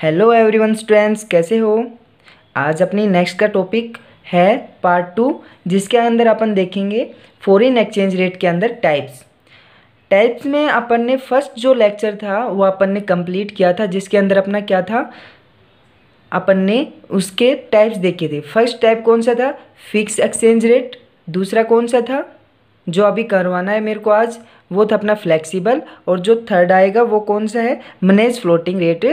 Hello everyone students, कैसे हो। आज अपनी नेक्स्ट का टॉपिक है पार्ट 2, जिसके अंदर अपन देखेंगे फॉरेन एक्सचेंज रेट के अंदर टाइप्स में अपन ने फर्स्ट जो लेक्चर था वो अपन ने कंप्लीट किया था, जिसके अंदर अपना क्या था, अपन ने उसके टाइप्स देखे थे। फर्स्ट टाइप कौन सा था, फिक्स एक्सचेंज रेट। दूसरा कौन सा था जो अभी करवाना है मेरे को आज, वो था अपना फ्लेक्सिबल। और जो थर्ड आएगा वो कौन सा है, मैनेज फ्लोटिंग रेट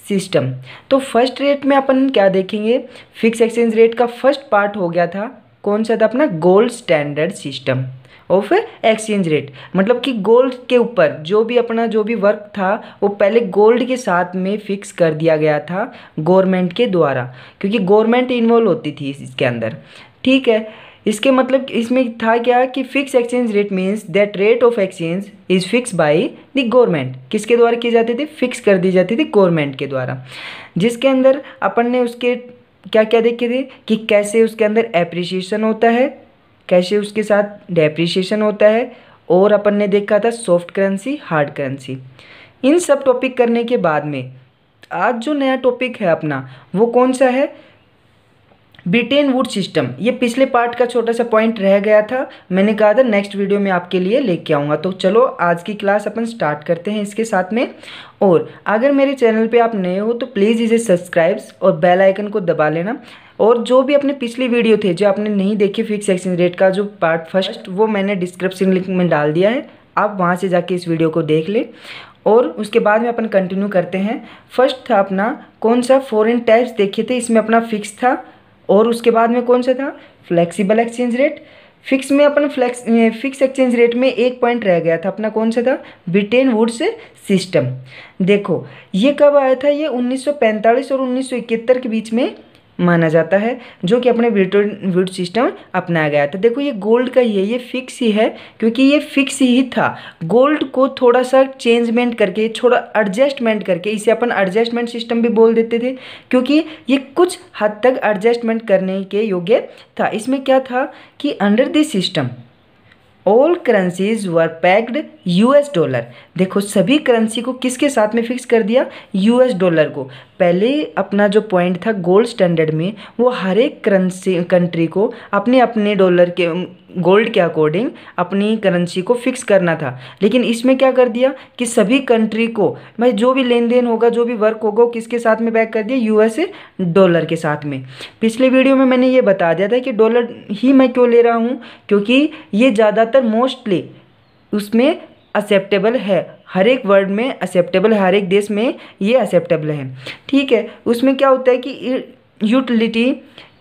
सिस्टम। तो फर्स्ट रेट में अपन क्या देखेंगे, फिक्स एक्सचेंज रेट का फर्स्ट पार्ट हो गया था, कौन सा था अपना, gold standard system of exchange rate. मतलब कि गोल्ड के ऊपर जो भी अपना जो भी वर्क था वो पहले गोल्ड के साथ में फिक्स कर दिया गया था गवर्नमेंट के द्वारा, क्योंकि गवर्नमेंट इन्वॉल्व होती थी इसके अंदर। ठीक है, इसके मतलब इसमें था क्या कि fix exchange rate means that rate of exchange is fix by the government. किसके द्वारा की जाती थी, फिक्स कर दी जाती थी गवर्नमेंट के द्वारा। जिसके अंदर अपन ने उसके क्या क्या देखे थे कि कैसे उसके अंदर एप्रिसिएशन होता है, कैसे उसके साथ डेप्रिसिएशन होता है, और अपन ने देखा था सॉफ्ट करेंसी, हार्ड करेंसी। इन सब टॉपिक करने के बाद में आज जो नया टॉपिक है अपना वो कौन सा है, ब्रिटेन वुड सिस्टम। ये पिछले पार्ट का छोटा सा पॉइंट रह गया था, मैंने कहा था नेक्स्ट वीडियो में आपके लिए लेके आऊँगा। तो चलो आज की क्लास अपन स्टार्ट करते हैं इसके साथ में। और अगर मेरे चैनल पे आप नए हो तो प्लीज़ इसे सब्सक्राइब और बेल आइकन को दबा लेना। और जो भी अपने पिछले वीडियो थे जो आपने नहीं देखे फिक्स एक्सचेंज रेट का जो पार्ट फर्स्ट, वो मैंने डिस्क्रिप्शन लिंक में डाल दिया है, आप वहाँ से जाके इस वीडियो को देख लें। और उसके बाद में अपन कंटिन्यू करते हैं। फर्स्ट था अपना कौन सा, फॉरेन टाइप्स देखे थे, इसमें अपना फिक्स था। और उसके बाद में कौन सा था, फ्लेक्सिबल एक्सचेंज रेट। फिक्स में अपन फिक्स एक्सचेंज रेट में एक पॉइंट रह गया था अपना, कौन सा था, ब्रिटेन वुड्स सिस्टम। देखो ये कब आया था, ये 1945 और 1971 के बीच में माना जाता है, जो कि अपने ब्रिटेन वुड सिस्टम अपनाया गया था। देखो ये गोल्ड का ही है, ये फिक्स ही है, क्योंकि ये फिक्स ही था। गोल्ड को थोड़ा सा चेंजमेंट करके, थोड़ा एडजस्टमेंट करके, इसे अपन एडजस्टमेंट सिस्टम भी बोल देते थे, क्योंकि ये कुछ हद तक एडजस्टमेंट करने के योग्य था। इसमें क्या था कि under this system all currencies were packed US dollar. देखो सभी करेंसी को किसके साथ में फिक्स कर दिया, यूएस डॉलर को। पहले अपना जो पॉइंट था गोल्ड स्टैंडर्ड में, वो हर एक करेंसी कंट्री को अपने अपने डॉलर के गोल्ड के अकॉर्डिंग अपनी करेंसी को फिक्स करना था। लेकिन इसमें क्या कर दिया कि सभी कंट्री को भाई जो भी लेन देन होगा, जो भी वर्क होगा, किसके साथ में पैक कर दिया, यूएस डॉलर के साथ में। पिछले वीडियो में मैंने ये बता दिया था कि डॉलर ही मैं क्यों ले रहा हूँ, क्योंकि ये ज़्यादातर मोस्टली उसमें एक्सेप्टेबल है, हर एक वर्ड में एक्सेप्टेबल है, हर एक देश में ये एक्सेप्टेबल है। ठीक है, उसमें क्या होता है कि utility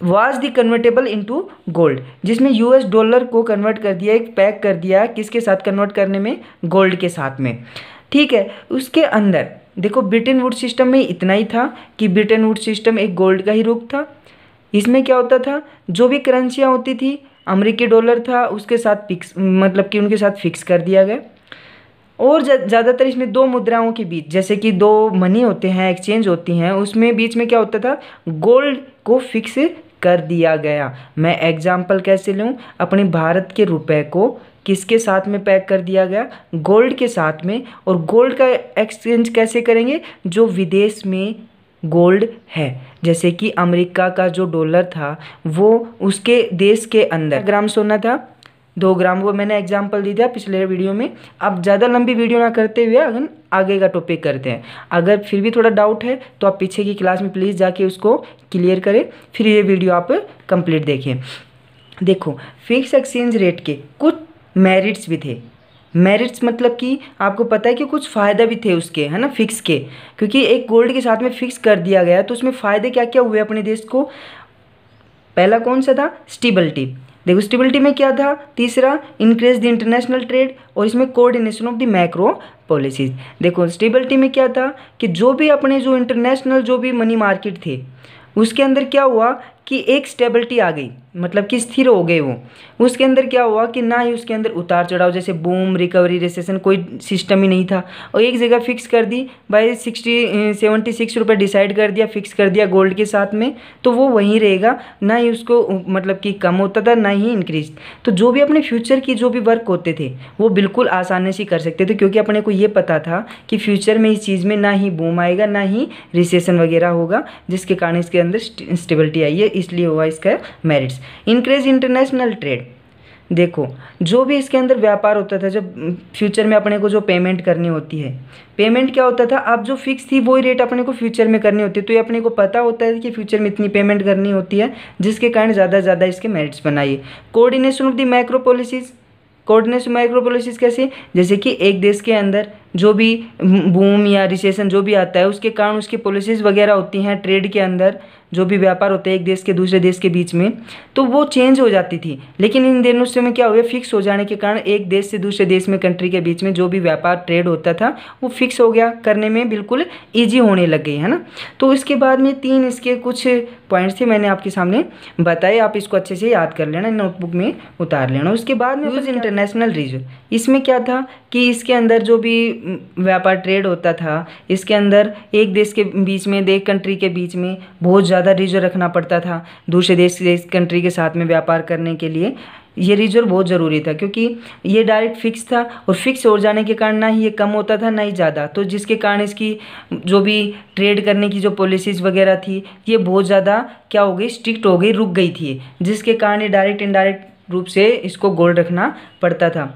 was the convertible into gold, जिसमें यूएस डॉलर को कन्वर्ट कर दिया, एक पैक कर दिया, किसके साथ कन्वर्ट करने में, गोल्ड के साथ में। ठीक है, उसके अंदर देखो ब्रिटेन वुड सिस्टम में इतना ही था कि ब्रिटेन वुड सिस्टम एक गोल्ड का ही रूप था। इसमें क्या होता था, जो भी करेंसियाँ होती थी, अमेरिकी डॉलर था उसके साथ फिक्स, मतलब कि उनके साथ फिक्स कर दिया गया। और ज़्यादातर इसमें दो मुद्राओं के बीच, जैसे कि दो मनी होते हैं, एक्सचेंज होती हैं, उसमें बीच में क्या होता था, गोल्ड को फिक्स कर दिया गया। मैं एग्जांपल कैसे लूँ, अपने भारत के रुपए को किसके साथ में पैक कर दिया गया, गोल्ड के साथ में। और गोल्ड का एक्सचेंज कैसे करेंगे, जो विदेश में गोल्ड है, जैसे कि अमेरिका का जो डॉलर था वो उसके देश के अंदर ग्राम सोना था, 2 ग्राम, वो मैंने एग्जांपल दी था पिछले वीडियो में। अब ज़्यादा लंबी वीडियो ना करते हुए अगर आगे का टॉपिक करते हैं। अगर फिर भी थोड़ा डाउट है तो आप पीछे की क्लास में प्लीज़ जाके उसको क्लियर करें, फिर ये वीडियो आप कंप्लीट देखें। देखो फिक्स एक्सचेंज रेट के कुछ मेरिट्स भी थे। मेरिट्स मतलब कि आपको पता है कि कुछ फ़ायदा भी थे उसके, है ना, फिक्स के, क्योंकि एक गोल्ड के साथ में फिक्स कर दिया गया तो उसमें फ़ायदे क्या क्या हुए अपने देश को। पहला कौन सा था, स्टेबिलिटी। देखो स्टेबिलिटी में क्या था, तीसरा इंक्रीज द इंटरनेशनल ट्रेड, और इसमें coordination of the macro policies. देखो स्टेबिलिटी में क्या था कि जो भी अपने जो इंटरनेशनल जो भी मनी मार्केट थे उसके अंदर क्या हुआ कि एक स्टेबिलिटी आ गई। मतलब कि स्थिर हो गए वो। उसके अंदर क्या हुआ कि ना ही उसके अंदर उतार चढ़ाव जैसे बूम, रिकवरी, रिसेशन कोई सिस्टम ही नहीं था, और एक जगह फिक्स कर दी भाई 76 रुपये डिसाइड कर दिया, फिक्स कर दिया गोल्ड के साथ में, तो वो वहीं रहेगा, ना ही उसको मतलब कि कम होता था ना ही इंक्रीज। तो जो भी अपने फ्यूचर की जो भी वर्क होते थे वो बिल्कुल आसानी से कर सकते थे, क्योंकि अपने को ये पता था कि फ्यूचर में इस चीज़ में ना ही बूम आएगा ना ही रिसेशन वगैरह होगा, जिसके कारण इसके अंदर स्टेबिलिटी आई है, इसलिए हुआ इसका मेरिट्स। इंक्रीज इंटरनेशनल ट्रेड, देखो जो भी इसके अंदर व्यापार होता था, जब फ्यूचर में अपने को जो पेमेंट करनी होती है, पेमेंट क्या होता था, अब जो फिक्स थी वही रेट अपने को फ्यूचर में करनी होती है, तो ये अपने को पता होता है कि फ्यूचर में इतनी पेमेंट करनी होती है, जिसके कारण ज़्यादा से ज़्यादा इसके मेरिट्स बनाइए। Coordination of the macro policies, coordination micro policies कैसे, जैसे कि एक देश के अंदर जो भी बूम या रिसेशन जो भी आता है उसके कारण उसकी पॉलिसीज़ वगैरह होती हैं, ट्रेड के अंदर जो भी व्यापार होते हैं एक देश के दूसरे देश के बीच में, तो वो चेंज हो जाती थी। लेकिन इन दिनों से में क्या हुआ, फिक्स हो जाने के कारण एक देश से दूसरे देश में, कंट्री के बीच में जो भी व्यापार ट्रेड होता था वो फिक्स हो गया, करने में बिल्कुल ईजी होने लग गई, है ना। तो इसके बाद में 3 इसके कुछ पॉइंट्स थे, मैंने आपके सामने बताए, आप इसको अच्छे से याद कर लेना, नोटबुक में उतार लेना। उसके बाद में कुछ इंटरनेशनल रीजन, इसमें क्या था कि इसके अंदर जो भी व्यापार ट्रेड होता था, इसके अंदर एक देश के बीच में, एक कंट्री के बीच में बहुत ज़्यादा रिजर्व रखना पड़ता था दूसरे देश के कंट्री के साथ में व्यापार करने के लिए। ये रिजर्व बहुत ज़रूरी था, क्योंकि ये डायरेक्ट फिक्स था, और फिक्स हो जाने के कारण ना ही ये कम होता था ना ही ज़्यादा, तो जिसके कारण इसकी जो भी ट्रेड करने की जो पॉलिसीज़ वगैरह थी ये बहुत ज़्यादा क्या हो गई, स्ट्रिक्ट हो गई, रुक गई थी, जिसके कारण ये डायरेक्ट इनडायरेक्ट रूप से इसको गोल्ड रखना पड़ता था।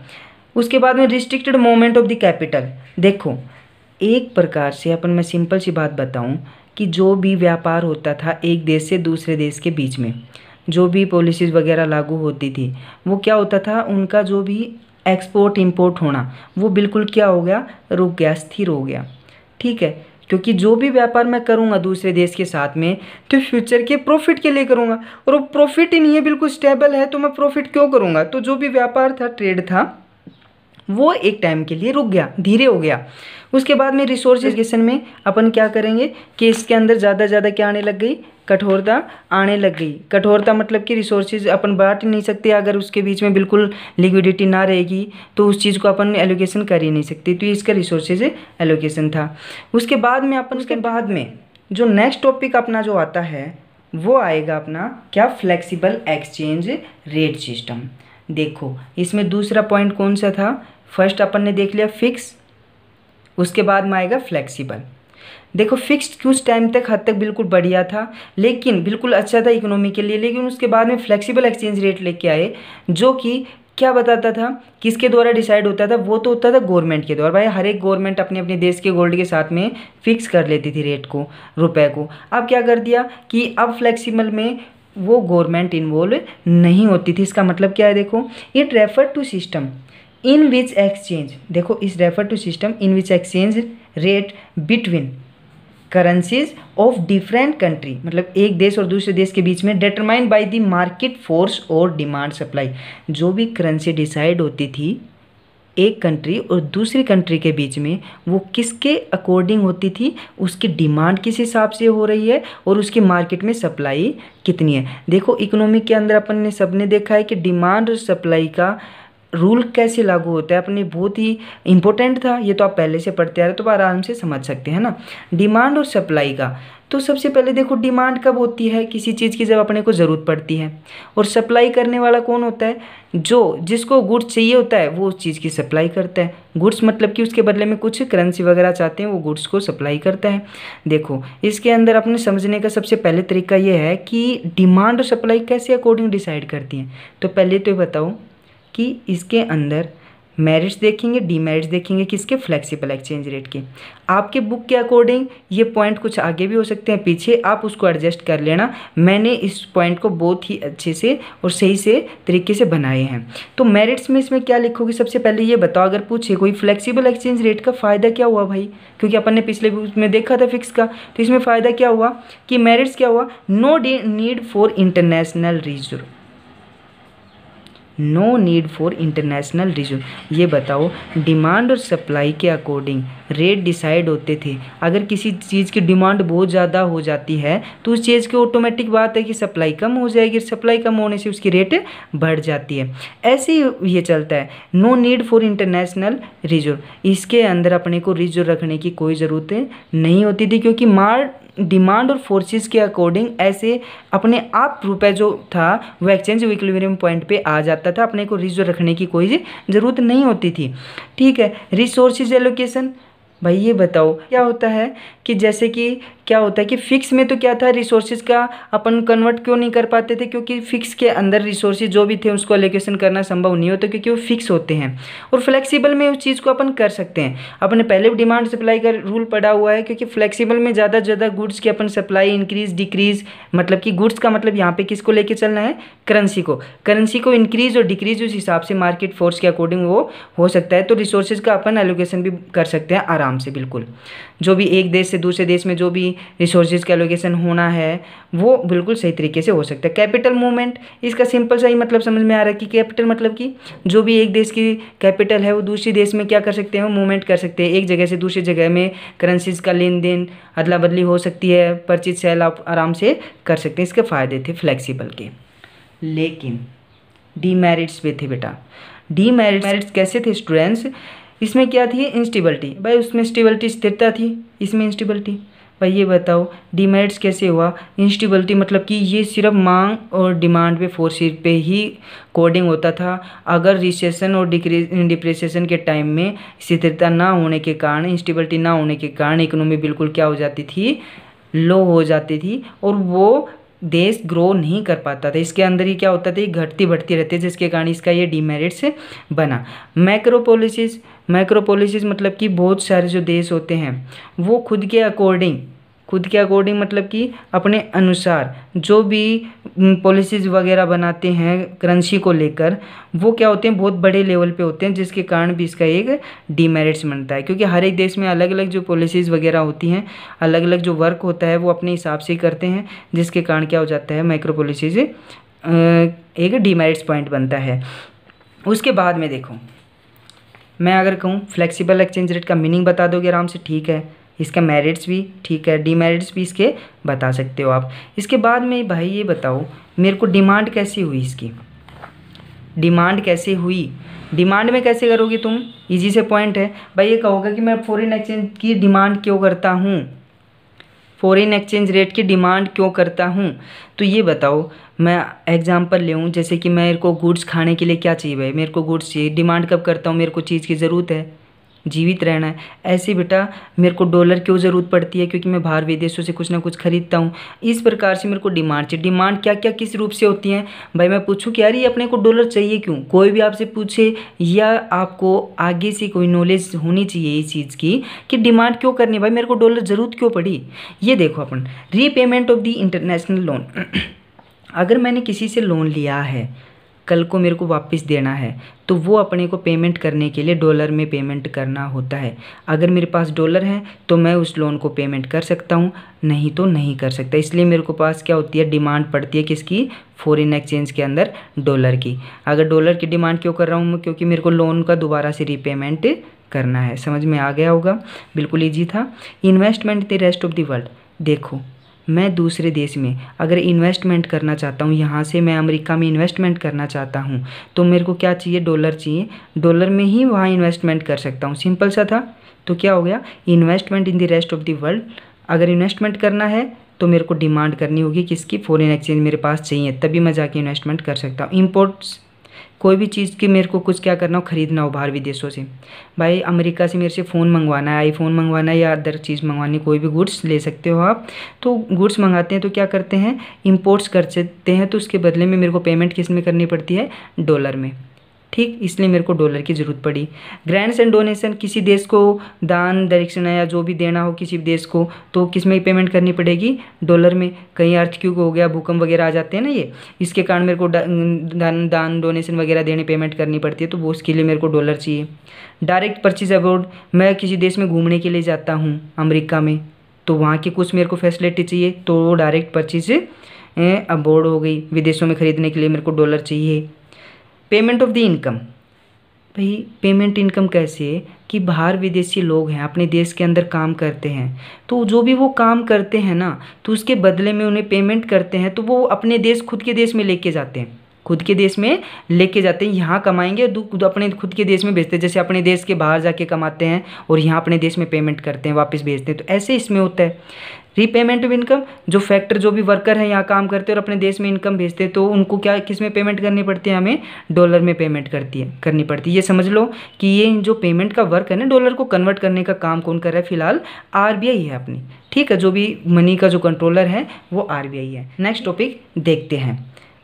उसके बाद में restricted movement of the capital, देखो एक प्रकार से अपन, मैं सिंपल सी बात बताऊं कि जो भी व्यापार होता था एक देश से दूसरे देश के बीच में, जो भी पॉलिसीज़ वगैरह लागू होती थी, वो क्या होता था, उनका जो भी एक्सपोर्ट इंपोर्ट होना वो बिल्कुल क्या हो गया, रुक गया, स्थिर हो गया, ठीक है। क्योंकि जो भी व्यापार मैं करूँगा दूसरे देश के साथ में तो फ्यूचर के प्रॉफिट के लिए करूँगा, और वो प्रॉफिट ही नहीं है, बिल्कुल स्टेबल है, तो मैं प्रॉफिट क्यों करूँगा। तो जो भी व्यापार था, ट्रेड था, वो एक टाइम के लिए रुक गया, धीरे हो गया। उसके बाद में रिसोर्सेशन में अपन क्या करेंगे कि इसके अंदर ज़्यादा ज़्यादा क्या आने लग गई, कठोरता आने लग गई। कठोरता मतलब कि रिसोर्सेज अपन बांट ही नहीं सकते, अगर उसके बीच में बिल्कुल लिक्विडिटी ना रहेगी तो उस चीज़ को अपन एलोकेशन कर ही नहीं सकते, तो इसका रिसोर्सेज एलोकेशन था। उसके बाद में अपन, उसके बाद में जो नेक्स्ट टॉपिक अपना जो आता है वो आएगा अपना क्या, फ्लेक्सिबल एक्सचेंज रेट सिस्टम। देखो इसमें दूसरा पॉइंट कौन सा था, फर्स्ट अपन ने देख लिया फिक्स, उसके बाद में आएगा फ्लेक्सिबल। देखो फिक्स्ड कुछ टाइम तक हद तक बिल्कुल बढ़िया था, लेकिन बिल्कुल अच्छा था इकोनॉमी के लिए, लेकिन उसके बाद में फ्लेक्सिबल एक्सचेंज रेट लेके आए, जो कि क्या बताता था, किसके द्वारा डिसाइड होता था, वो तो होता था गवर्नमेंट के द्वारा। भाई हर एक गवर्नमेंट अपने अपने देश के गोल्ड के साथ में फिक्स कर लेती थी रेट को, रुपए को। अब क्या कर दिया कि अब फ्लेक्सिबल में वो गवर्नमेंट इन्वॉल्व नहीं होती थी। इसका मतलब क्या है, देखो it refer to system in which exchange, देखो इस refer to system in which exchange rate between currencies of different country, मतलब एक देश और दूसरे देश के बीच में determined by the market force और डिमांड सप्लाई। जो भी करेंसी डिसाइड होती थी एक कंट्री और दूसरी कंट्री के बीच में, वो किसके अकॉर्डिंग होती थी, उसकी डिमांड किस हिसाब से हो रही है और उसकी मार्केट में सप्लाई कितनी है। देखो इकोनॉमिक के अंदर अपन ने सबने देखा है कि डिमांड और सप्लाई का रूल कैसे लागू होता है, अपने बहुत ही इंपॉर्टेंट था, ये तो आप पहले से पढ़ते आ रहे हो तो आराम से समझ सकते हैं ना। डिमांड और सप्लाई का, तो सबसे पहले देखो डिमांड कब होती है किसी चीज़ की, जब अपने को ज़रूरत पड़ती है, और सप्लाई करने वाला कौन होता है, जो जिसको गुड्स चाहिए होता है वो उस चीज़ की सप्लाई करता है। गुड्स मतलब कि उसके बदले में कुछ करेंसी वगैरह चाहते हैं, वो गुड्स को सप्लाई करता है। देखो इसके अंदर अपने समझने का सबसे पहले तरीका ये है कि डिमांड और सप्लाई कैसे अकॉर्डिंग डिसाइड करती हैं। तो पहले तो बताओ कि इसके अंदर मेरिट्स देखेंगे, डीमेरिट्स देखेंगे किसके, फ्लेक्सिबल एक्सचेंज रेट के। आपके बुक के अकॉर्डिंग ये पॉइंट कुछ आगे भी हो सकते हैं पीछे, आप उसको एडजस्ट कर लेना। मैंने इस पॉइंट को बहुत ही अच्छे से और सही से तरीके से बनाए हैं। तो मेरिट्स में इसमें क्या लिखोगे, सबसे पहले ये बताओ, अगर पूछे कोई फ्लेक्सिबल एक्सचेंज रेट का फ़ायदा क्या हुआ भाई, क्योंकि अपन ने पिछले बुक में देखा था फिक्स का, तो इसमें फ़ायदा क्या हुआ कि मेरिट्स क्या हुआ, no need for international reserve, no need for international reserve. ये बताओ डिमांड और सप्लाई के अकॉर्डिंग रेट डिसाइड होते थे। अगर किसी चीज़ की डिमांड बहुत ज़्यादा हो जाती है तो उस चीज़ की ऑटोमेटिक बात है कि सप्लाई कम हो जाएगी, सप्लाई कम होने से उसकी रेट बढ़ जाती है। ऐसे ही ये चलता है। No need for international reserve, इसके अंदर अपने को रिजर्व रखने की कोई ज़रूरत नहीं होती थी, क्योंकि डिमांड और फोर्सेस के अकॉर्डिंग ऐसे अपने आप रुपए जो था वो एक्सचेंज इक्विलिब्रियम पॉइंट पे आ जाता था, अपने को रिजर्व रखने की कोई ज़रूरत नहीं होती थी। ठीक है, रिसोर्सेज एलोकेशन, भाई ये बताओ क्या होता है कि जैसे कि क्या होता है कि फिक्स में तो क्या था, रिसोर्सेज का अपन कन्वर्ट क्यों नहीं कर पाते थे, क्योंकि फिक्स के अंदर रिसोर्सेज जो भी थे उसको एलोकेशन करना संभव नहीं होता, क्योंकि वो फिक्स होते हैं। और फ्लेक्सिबल में उस चीज़ को अपन कर सकते हैं। अपने पहले भी डिमांड सप्लाई का रूल पड़ा हुआ है, क्योंकि फ्लेक्सिबल में ज़्यादा से ज़्यादा गुड्स की अपन सप्लाई इंक्रीज डिक्रीज, मतलब कि गुड्स का मतलब यहाँ पे किसको लेके चलना है, करेंसी को इंक्रीज और डिक्रीज उस हिसाब से मार्केट फोर्स के अकॉर्डिंग वो हो सकता है। तो रिसोर्सेज का अपन एलोकेशन भी कर सकते हैं आराम से, बिल्कुल। जो भी एक देश से दूसरे देश में जो भी रिसोर्सेज का एलोकेशन होना है वो बिल्कुल सही तरीके से हो सकता है। कैपिटल मूवमेंट, इसका सिंपल सा ही मतलब समझ में आ रहा है कि कैपिटल मतलब कि जो भी एक देश की कैपिटल है वो दूसरी देश में क्या कर सकते हैं, मूवमेंट कर सकते हैं। एक जगह से दूसरी जगह में करेंसीज का लेन देन अदला बदली हो सकती है, परचेज सेल आप आराम से कर सकते हैं। इसके फ़ायदे थे फ्लेक्सिबल के। लेकिन डीमेरिट्स भी थे बेटा। डीमेरिट्स कैसे थे स्टूडेंट्स, इसमें क्या थी, इंस्टेबिलिटी। भाई उसमें स्टेबिलिटी स्थिरता थी, इसमें इंस्टेबिलिटी। भाई ये बताओ डीमेरिट्स कैसे हुआ। इंस्टेबिलिटी मतलब कि ये सिर्फ मांग और डिमांड पे फोर्सेस पे ही कोडिंग होता था। अगर रिसेशन और डिप्रिसिएशन के टाइम में स्थिरता ना होने के कारण, इंस्टेबिलिटी ना होने के कारण इकोनॉमी बिल्कुल क्या हो जाती थी, लो हो जाती थी, और वो देश ग्रो नहीं कर पाता था। इसके अंदर ही क्या होता था, घटती बढ़ती रहती है, जिसके कारण इसका ये डीमेरिट्स बना। मैक्रो पॉलिसीज मतलब कि बहुत सारे जो देश होते हैं वो खुद के अकॉर्डिंग मतलब कि अपने अनुसार जो भी पॉलिसीज़ वगैरह बनाते हैं करेंसी को लेकर, वो क्या होते हैं, बहुत बड़े लेवल पे होते हैं, जिसके कारण भी इसका एक डीमेरिट्स बनता है। क्योंकि हर एक देश में अलग अलग जो पॉलिसीज़ वगैरह होती हैं, अलग अलग जो वर्क होता है वो अपने हिसाब से ही करते हैं, जिसके कारण क्या हो जाता है, माइक्रो पॉलिसीज़ एक डीमेरिट्स पॉइंट बनता है। उसके बाद में देखो, मैं अगर कहूँ फ्लेक्सिबल एक्सचेंज रेट का मीनिंग बता दोगे आराम से, ठीक है। इसका मेरिट्स भी ठीक है, डीमेरिट्स भी इसके बता सकते हो आप। इसके बाद में भाई ये बताओ मेरे को डिमांड कैसी हुई, इसकी डिमांड कैसे हुई। डिमांड में कैसे करोगे तुम, इजी से पॉइंट है भाई। ये कहोगे कि मैं फॉरेन एक्सचेंज की डिमांड क्यों करता हूँ, फॉरेन एक्सचेंज रेट की डिमांड क्यों करता हूँ। तो ये बताओ, मैं एग्जांपल ले लूँ, जैसे कि मेरे को गुड्स खाने के लिए क्या चाहिए भाई, मेरे को गुड्स चाहिए। डिमांड कब करता हूँ, मेरे को चीज़ की ज़रूरत है, जीवित रहना है। ऐसे बेटा मेरे को डॉलर क्यों ज़रूरत पड़ती है, क्योंकि मैं बाहर विदेशों से कुछ ना कुछ खरीदता हूँ। इस प्रकार से मेरे को डिमांड चाहिए। डिमांड क्या क्या किस रूप से होती हैं भाई, मैं पूछूँ कि यार ये अपने को डॉलर चाहिए क्यों, कोई भी आपसे पूछे, या आपको आगे से कोई नॉलेज होनी चाहिए इस चीज़ की कि डिमांड क्यों करनी है भाई, मेरे को डॉलर ज़रूरत क्यों पड़ी। ये देखो अपन, repayment of the international loan. अगर मैंने किसी से लोन लिया है, कल को मेरे को वापस देना है, तो वो अपने को पेमेंट करने के लिए डॉलर में पेमेंट करना होता है। अगर मेरे पास डॉलर है तो मैं उस लोन को पेमेंट कर सकता हूँ, नहीं तो नहीं कर सकता। इसलिए मेरे को पास क्या होती है, डिमांड पड़ती है किसकी, फॉरेन एक्सचेंज के अंदर डॉलर की। अगर डॉलर की डिमांड क्यों कर रहा हूँ मैं, क्योंकि मेरे को लोन का दोबारा से रीपेमेंट करना है। समझ में आ गया होगा, बिल्कुल ईजी था। Investment the rest of the world, देखो मैं दूसरे देश में अगर इन्वेस्टमेंट करना चाहता हूँ, यहाँ से मैं अमेरिका में इन्वेस्टमेंट करना चाहता हूँ, तो मेरे को क्या चाहिए, डॉलर चाहिए। डॉलर में ही वहाँ इन्वेस्टमेंट कर सकता हूँ, सिंपल सा था। तो क्या हो गया, investment in the rest of the world. अगर इन्वेस्टमेंट करना है तो मेरे को डिमांड करनी होगी किसकी, फॉरेन एक्सचेंज मेरे पास चाहिए, तभी मैं जाके इन्वेस्टमेंट कर सकता हूँ। इम्पोर्ट्स, कोई भी चीज़ की मेरे को कुछ क्या करना हो, ख़रीदना हो बाहर विदेशों से, भाई अमेरिका से मेरे से फ़ोन मंगवाना है, आईफोन मंगवाना है या अदर चीज़ मंगवानी, कोई भी गुड्स ले सकते हो आप। तो गुड्स मंगाते हैं तो क्या करते हैं, इंपोर्ट्स कर सकते हैं, तो उसके बदले में मेरे को पेमेंट किस में करनी पड़ती है, डॉलर में। ठीक, इसलिए मेरे को डॉलर की ज़रूरत पड़ी। ग्रांट्स एंड डोनेशन, किसी देश को दान दक्षिणा या जो भी देना हो किसी देश को, तो किस में पेमेंट करनी पड़ेगी, डॉलर में। कहीं अर्थक्वेक हो गया, भूकंप वगैरह आ जाते हैं ना ये, इसके कारण मेरे को दान डोनेशन वगैरह देने पेमेंट करनी पड़ती है, तो वो उसके लिए मेरे को डॉलर चाहिए। डायरेक्ट परचेज अब्रॉड, मैं किसी देश में घूमने के लिए जाता हूँ अमेरिका में, तो वहाँ की कुछ मेरे को फैसिलिटी चाहिए, तो वो डायरेक्ट परचेज अब्रॉड हो गई, विदेशों में ख़रीदने के लिए मेरे को डॉलर चाहिए। पेमेंट ऑफ द इनकम, भाई पेमेंट इनकम कैसे है, कि बाहर विदेशी लोग हैं अपने देश के अंदर काम करते हैं, तो जो भी वो काम करते हैं ना, तो उसके बदले में उन्हें पेमेंट करते हैं, तो वो अपने देश खुद के देश में लेके जाते हैं, खुद के देश में लेके जाते हैं, यहाँ कमाएंगे और अपने खुद के देश में भेजते हैं। जैसे अपने देश के बाहर जाके कमाते हैं और यहाँ अपने देश में पेमेंट करते हैं, वापस भेजते हैं, तो ऐसे इसमें होता है रीपेमेंट ऑफ इनकम। जो फैक्टर जो भी वर्कर है यहाँ काम करते हैं और अपने देश में इनकम भेजते हैं, तो उनको क्या किस में पेमेंट करनी पड़ती है, हमें डॉलर में पेमेंट करनी पड़ती है। ये समझ लो कि ये जो पेमेंट का वर्क है ना, डॉलर को कन्वर्ट करने का काम कौन कर रहा है, फिलहाल आरबीआई है अपनी, ठीक है। जो भी मनी का जो कंट्रोलर है वो आरबीआई है। नेक्स्ट टॉपिक देखते हैं।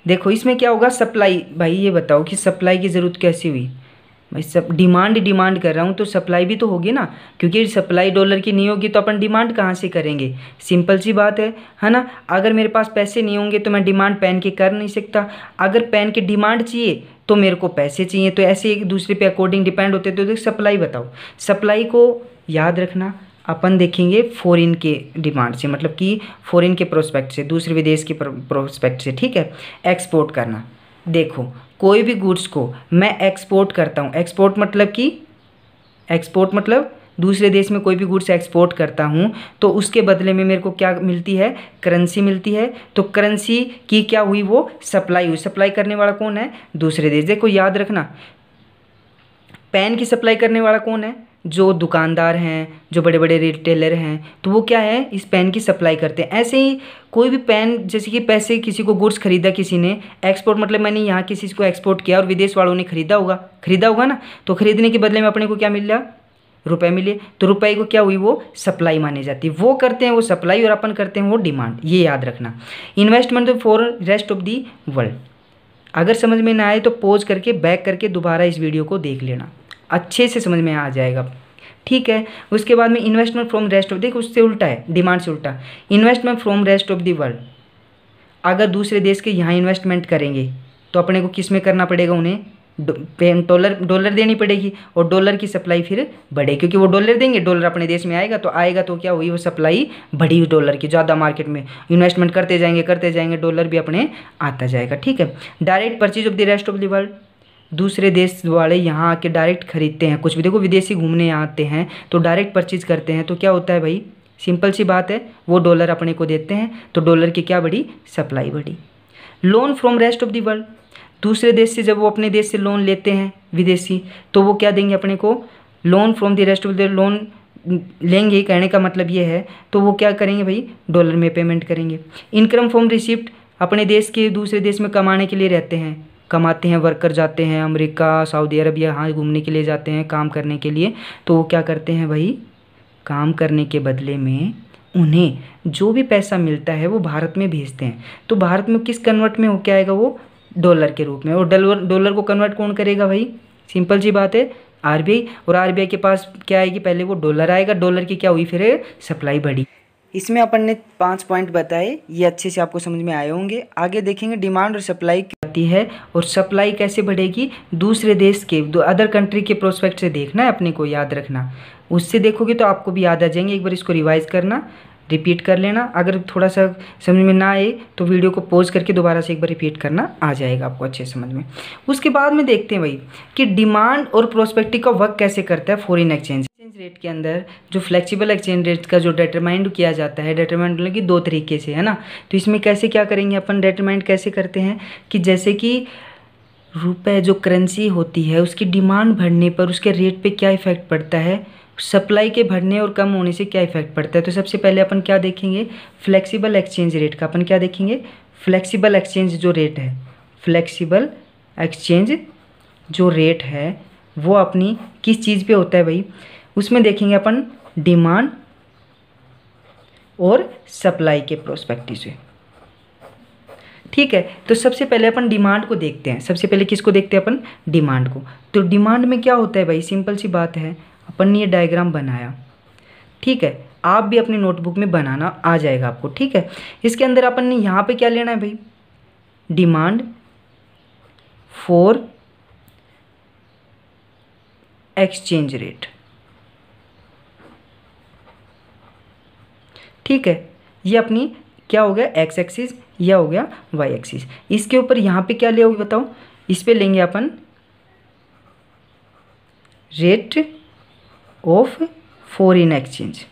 देखो इसमें क्या होगा, सप्लाई। भाई ये बताओ कि सप्लाई की ज़रूरत कैसी हुई। भाई सब डिमांड कर रहा हूँ तो सप्लाई भी तो होगी ना, क्योंकि सप्लाई डॉलर की नहीं होगी तो अपन डिमांड कहाँ से करेंगे। सिंपल सी बात है ना। अगर मेरे पास पैसे नहीं होंगे तो मैं डिमांड पहन के कर नहीं सकता। अगर पहन के डिमांड चाहिए तो मेरे को पैसे चाहिए, तो ऐसे एक दूसरे पे अकॉर्डिंग डिपेंड होते हैं। तो सप्लाई बताओ, सप्लाई को याद रखना अपन देखेंगे फॉरेन के डिमांड से, मतलब कि फॉरेन के प्रोस्पेक्ट से, दूसरे विदेश के प्रोस्पेक्ट से, ठीक है। एक्सपोर्ट करना, देखो कोई भी गुड्स को मैं एक्सपोर्ट करता हूँ, एक्सपोर्ट मतलब दूसरे देश में कोई भी गुड्स एक्सपोर्ट करता हूँ तो उसके बदले में मेरे को क्या मिलती है, करेंसी मिलती है। तो करेंसी की क्या हुई, वो सप्लाई हुई। सप्लाई करने वाला कौन है, दूसरे देश। देखो याद रखना, पेन की सप्लाई करने वाला कौन है, जो दुकानदार हैं, जो बड़े बड़े रिटेलर हैं, तो वो क्या है, इस पेन की सप्लाई करते हैं। ऐसे ही कोई भी पेन, जैसे कि पैसे किसी को गुड्स खरीदा किसी ने, एक्सपोर्ट मतलब मैंने यहाँ किसी को एक्सपोर्ट किया और विदेश वालों ने खरीदा होगा ना, तो खरीदने के बदले में अपने को क्या मिल रहा, रुपए मिले। तो रुपए को क्या हुई, वो सप्लाई मानी जाती है। वो करते हैं वो सप्लाई और अपन करते हैं वो डिमांड, ये याद रखना। Investment for rest of the world. अगर समझ में ना आए तो पॉज करके बैक करके दोबारा इस वीडियो को देख लेना, अच्छे से समझ में आ जाएगा, ठीक है। उसके बाद में इन्वेस्टमेंट फ्रॉम रेस्ट ऑफ, देखो उससे उल्टा है, डिमांड से उल्टा। Investment from rest of the world, अगर दूसरे देश के यहाँ इन्वेस्टमेंट करेंगे तो अपने को किस में करना पड़ेगा, उन्हें डॉलर देनी पड़ेगी और डॉलर की सप्लाई फिर बढ़े, क्योंकि वो डॉलर देंगे, डॉलर अपने देश में आएगा तो क्या हुई, वो सप्लाई बढ़ी डॉलर की, ज़्यादा मार्केट में इन्वेस्टमेंट करते जाएंगे, डॉलर भी अपने आता जाएगा, ठीक है। Direct purchase of the rest of the world, दूसरे देश वाले यहाँ आके डायरेक्ट खरीदते हैं कुछ भी। देखो विदेशी घूमने आते हैं तो डायरेक्ट परचेज करते हैं, तो क्या होता है भाई, सिंपल सी बात है, वो डॉलर अपने को देते हैं तो डॉलर की क्या बढ़ी, सप्लाई बढ़ी। Loan from rest of the world, दूसरे देश से जब वो अपने देश से लोन लेते हैं विदेशी, तो वो क्या देंगे अपने को, loan from the rest of the, loan लेंगे, कहने का मतलब ये है, तो वो क्या करेंगे भाई, डॉलर में पेमेंट करेंगे। इनकम फ्रॉम रिसिप्ट, अपने देश के दूसरे देश में कमाने के लिए रहते हैं, कमाते हैं, वर्कर जाते हैं अमेरिका, सऊदी अरब, यहाँ घूमने के लिए जाते हैं काम करने के लिए, तो वो क्या करते हैं भाई, काम करने के बदले में उन्हें जो भी पैसा मिलता है वो भारत में भेजते हैं। तो भारत में किस कन्वर्ट में होके आएगा, वो डॉलर के रूप में। और डॉलर को कन्वर्ट कौन करेगा भाई, सिंपल सी बात है, आरबीआई। और आरबीआई के पास क्या आएगी, पहले वो डॉलर आएगा, डॉलर की क्या हुई, फिर सप्लाई बढ़ी। इसमें अपन ने 5 पॉइंट बताए, ये अच्छे से आपको समझ में आए होंगे। आगे देखेंगे डिमांड और सप्लाई आती है, और सप्लाई कैसे बढ़ेगी, दूसरे देश के, अदर कंट्री के प्रोस्पेक्ट से देखना है अपने को, याद रखना। उससे देखोगे तो आपको भी याद आ जाएंगे, एक बार इसको रिवाइज करना, रिपीट कर लेना। अगर थोड़ा सा समझ में ना आए तो वीडियो को पॉज करके दोबारा से एक बार रिपीट करना, आ जाएगा आपको अच्छे समझ में। उसके बाद में देखते हैं भाई कि डिमांड और प्रोस्पेक्टिव का वर्क कैसे करता है फॉरेन एक्सचेंज रेट के अंदर। जो फ्लेक्सिबल एक्सचेंज रेट का जो डिटरमाइंड किया जाता है, डिटरमाइंड मतलब कि 2 तरीके से, है ना। तो इसमें कैसे क्या करेंगे अपन, डिटरमाइंड कैसे करते हैं कि जैसे कि रुपए जो करेंसी होती है उसकी डिमांड बढ़ने पर उसके रेट पे क्या इफेक्ट पड़ता है, सप्लाई के बढ़ने और कम होने से क्या इफेक्ट पड़ता है। तो सबसे पहले अपन क्या देखेंगे, फ्लेक्सिबल एक्सचेंज रेट का अपन क्या देखेंगे, फ्लेक्सिबल एक्सचेंज जो रेट है, फ्लेक्सिबल एक्सचेंज जो रेट है वो अपनी किस चीज़ पे होता है भाई, उसमें देखेंगे अपन डिमांड और सप्लाई के प्रोस्पेक्टिव से, ठीक है। तो सबसे पहले अपन डिमांड को देखते हैं, सबसे पहले किसको देखते हैं अपन, डिमांड को। तो डिमांड में क्या होता है भाई, सिंपल सी बात है, अपन ने ये डायग्राम बनाया, ठीक है, आप भी अपनी नोटबुक में बनाना, आ जाएगा आपको, ठीक है। इसके अंदर अपन ने यहाँ पे क्या लेना है भाई, डिमांड फॉर एक्सचेंज रेट, ठीक है। ये अपनी क्या हो गया, एक्स एक्सिस, यह हो गया वाई एक्सिस। इसके ऊपर यहाँ पे क्या ले होगी बताओ, इस पे लेंगे अपन रेट ऑफ फॉरेन एक्सचेंज।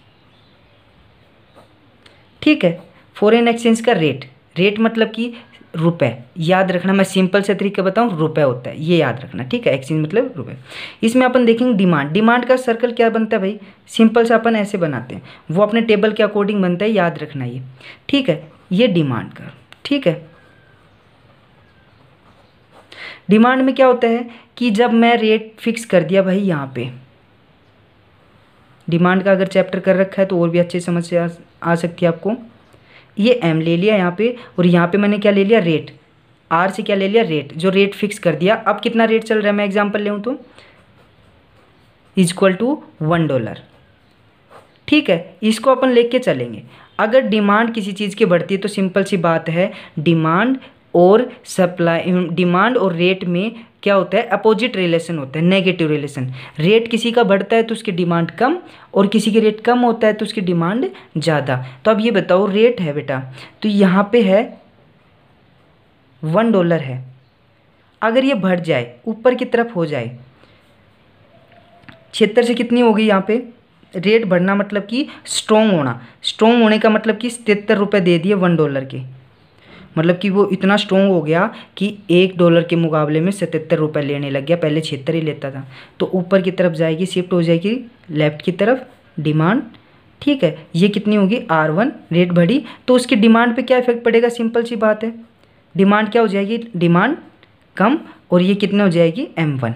ठीक है, फॉरेन एक्सचेंज का रेट, रेट मतलब कि रुपए, याद रखना, मैं सिंपल से तरीका बताऊं, रुपए होता है, ये याद रखना। ठीक है, एक्सचेंज मतलब रुपए। इसमें अपन देखेंगे डिमांड, डिमांड का सर्कल क्या बनता है भाई, सिंपल से अपन ऐसे बनाते हैं, वो अपने टेबल के अकॉर्डिंग बनता है, याद रखना ये। ठीक है, ये डिमांड का। ठीक है, डिमांड में क्या होता है कि जब मैं रेट फिक्स कर दिया भाई, यहाँ पे डिमांड का अगर चैप्टर कर रखा है तो और भी अच्छे समझ से आ सकती है आपको। ये एम ले लिया यहाँ पे, और यहाँ पे मैंने क्या ले लिया, रेट, आर से क्या ले लिया, रेट, जो रेट फिक्स कर दिया। अब कितना रेट चल रहा है, मैं एग्जांपल ले तो इक्वल टू $1। ठीक है, इसको अपन लेके चलेंगे। अगर डिमांड किसी चीज़ की बढ़ती है तो सिंपल सी बात है, डिमांड और सप्लाई, डिमांड और रेट में क्या होता है, अपोजिट रिलेशन होता है, नेगेटिव रिलेशन। रेट किसी का बढ़ता है तो उसकी डिमांड कम, और किसी की रेट कम होता है तो उसकी डिमांड ज़्यादा। तो अब ये बताओ, रेट है बेटा, तो यहाँ पे है $1 है, अगर ये बढ़ जाए, ऊपर की तरफ हो जाए, 76 से कितनी होगी यहाँ पे, रेट बढ़ना मतलब कि स्ट्रॉन्ग होना, स्ट्रॉन्ग होने का मतलब कि $77 दे दिए $1 के, मतलब कि वो इतना स्ट्रॉन्ग हो गया कि $1 के मुकाबले में $77 लेने लग गया, पहले 76 ही लेता था। तो ऊपर की तरफ जाएगी, शिफ्ट हो जाएगी लेफ्ट की तरफ डिमांड। ठीक है, ये कितनी होगी, R1, रेट बढ़ी तो उसकी डिमांड पे क्या इफेक्ट पड़ेगा, सिंपल सी बात है, डिमांड क्या हो जाएगी, डिमांड कम, और ये कितने हो जाएगी, M1।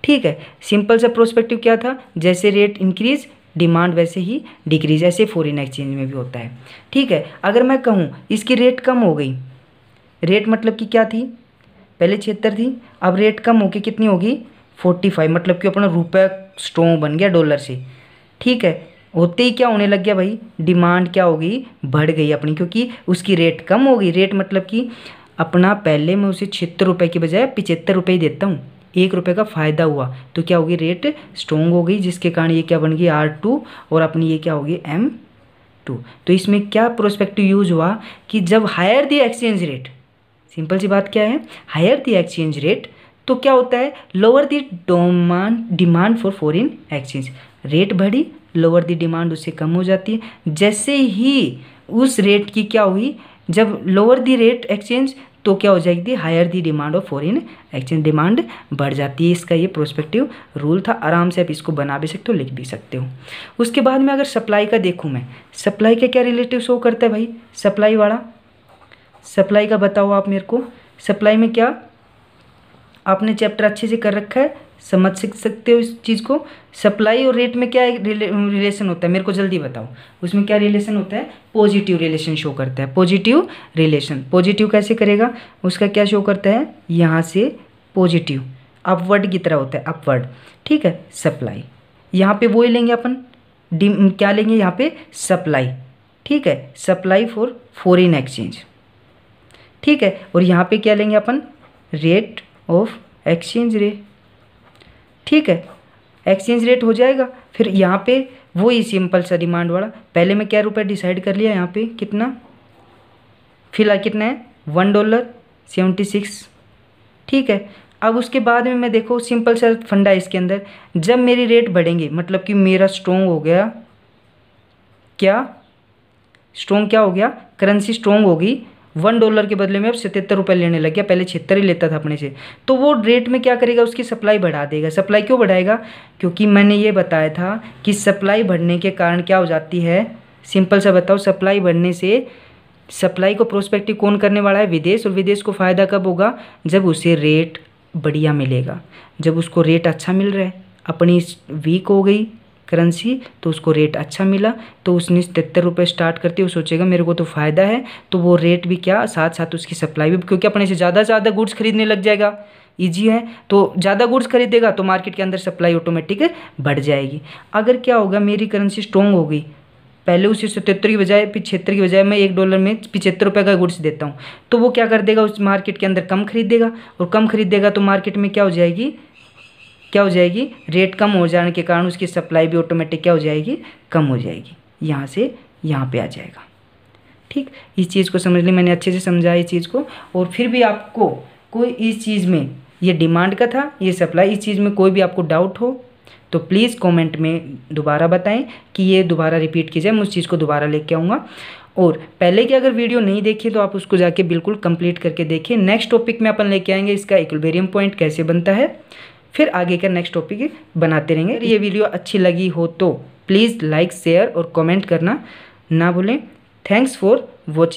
ठीक है, सिंपल सा प्रोस्पेक्टिव क्या था, जैसे रेट इंक्रीज डिमांड वैसे ही डिक्रीज, ऐसे फॉरेन एक्सचेंज में भी होता है। ठीक है, अगर मैं कहूँ इसकी रेट कम हो गई, रेट मतलब कि क्या थी, पहले 76 थी, अब रेट कम होके कितनी होगी, 45, मतलब कि अपना रुपये स्ट्रॉन्ग बन गया डॉलर से। ठीक है, होते ही क्या होने लग गया भाई, डिमांड क्या हो गई, बढ़ गई अपनी, क्योंकि उसकी रेट कम हो गई। रेट मतलब कि अपना पहले मैं उसे ₹76 की बजाय ₹75 ही देता हूँ, ₹1 का फ़ायदा हुआ, तो क्या होगी, रेट स्ट्रॉन्ग हो गई, जिसके कारण ये क्या बन गई, R2, और अपनी ये क्या होगी, M2। तो इसमें क्या प्रोस्पेक्टिव यूज हुआ कि जब higher the exchange rate, simple सी बात क्या है, हायर द एक्सचेंज रेट, तो क्या होता है, lower the demand for foreign exchange, rate बढ़ी, लोअर द डिमांड उससे कम हो जाती है। जैसे ही उस रेट की क्या हुई, जब लोअर द रेट एक्सचेंज, तो क्या हो जाएगी, higher the demand of foreign exchange, demand बढ़ जाती है। इसका ये प्रोस्पेक्टिव रूल था, आराम से आप इसको बना भी सकते हो, लिख भी सकते हो। उसके बाद में अगर सप्लाई का देखूँ मैं, सप्लाई का क्या रिलेटिव शो करता है भाई, सप्लाई वाला, सप्लाई का बताओ आप मेरे को। सप्लाई में क्या, आपने चैप्टर अच्छे से कर रखा है, समझ सकते हो इस चीज़ को। सप्लाई और रेट में क्या रिलेशन होता है, मेरे को जल्दी बताओ, उसमें क्या रिलेशन होता है, पॉजिटिव रिलेशन शो करता है, पॉजिटिव रिलेशन। पॉजिटिव कैसे करेगा, उसका क्या शो करता है, यहाँ से पॉजिटिव अपवर्ड की तरह होता है, अपवर्ड। ठीक है, सप्लाई, यहाँ पे वो ही लेंगे अपन, क्या लेंगे यहाँ पे, सप्लाई। ठीक है, सप्लाई फॉर फॉरेन एक्सचेंज। ठीक है, और यहाँ पे क्या लेंगे अपन, रेट ऑफ एक्सचेंज रेट। ठीक है, एक्सचेंज रेट हो जाएगा। फिर यहाँ पे वही सिंपल सा डिमांड वाला, पहले मैं क्या रुपये डिसाइड कर लिया, यहाँ पे कितना, फिलहाल कितना है, $1.76। ठीक है, अब उसके बाद में मैं देखो, सिंपल सा फंडा इसके अंदर, जब मेरी रेट बढ़ेंगे मतलब कि मेरा स्ट्रॉन्ग हो गया, क्या स्ट्रॉन्ग, क्या हो गया, करेंसी स्ट्रॉन्ग हो गई, $1 के बदले में अब ₹77 लेने लग गया, पहले 76 ही लेता था अपने से, तो वो रेट में क्या करेगा, उसकी सप्लाई बढ़ा देगा। सप्लाई क्यों बढ़ाएगा, क्योंकि मैंने ये बताया था कि सप्लाई बढ़ने के कारण क्या हो जाती है, सिंपल सा बताओ, सप्लाई बढ़ने से, सप्लाई को प्रोस्पेक्टिव कौन करने वाला है, विदेश, और विदेश को फ़ायदा कब होगा, जब उसे रेट बढ़िया मिलेगा, जब उसको रेट अच्छा मिल रहा है, अपनी वीक हो गई करेंसी तो उसको रेट अच्छा मिला, तो उसने ₹73 स्टार्ट करते वो सोचेगा मेरे को तो फ़ायदा है, तो वो रेट भी क्या, साथ साथ उसकी सप्लाई भी, क्योंकि अपने से ज़्यादा गुड्स खरीदने लग जाएगा, ईजी है, तो ज़्यादा गुड्स खरीदेगा तो मार्केट के अंदर सप्लाई ऑटोमेटिक बढ़ जाएगी। अगर क्या होगा, मेरी करेंसी स्ट्रॉन्ग हो गई, पहले उसे 77 की बजाय 75 की बजाय मैं $1 में ₹75 का गुड्स देता हूँ, तो वो क्या कर देगा, उस मार्केट के अंदर कम खरीदेगा, और कम खरीदेगा तो मार्केट में क्या हो जाएगी, रेट कम हो जाने के कारण उसकी सप्लाई भी ऑटोमेटिक क्या हो जाएगी, कम हो जाएगी, यहाँ से यहाँ पे आ जाएगा। ठीक, इस चीज़ को समझ ली, मैंने अच्छे से समझाया इस चीज़ को। और फिर भी आपको कोई इस चीज़ में, ये डिमांड का था, ये सप्लाई, इस चीज़ में कोई भी आपको डाउट हो तो प्लीज़ कमेंट में दोबारा बताएं कि ये दोबारा रिपीट की जाए, मैं उस चीज़ को दोबारा लेके आऊँगा। और पहले की अगर वीडियो नहीं देखी तो आप उसको जाके बिल्कुल कंप्लीट करके देखिए। नेक्स्ट टॉपिक में अपन लेके आएंगे इसका इक्विलिब्रियम पॉइंट कैसे बनता है, फिर आगे का नेक्स्ट टॉपिक बनाते रहेंगे। अगर ये वीडियो अच्छी लगी हो तो प्लीज़ लाइक शेयर और कमेंट करना ना भूलें। Thanks for watching.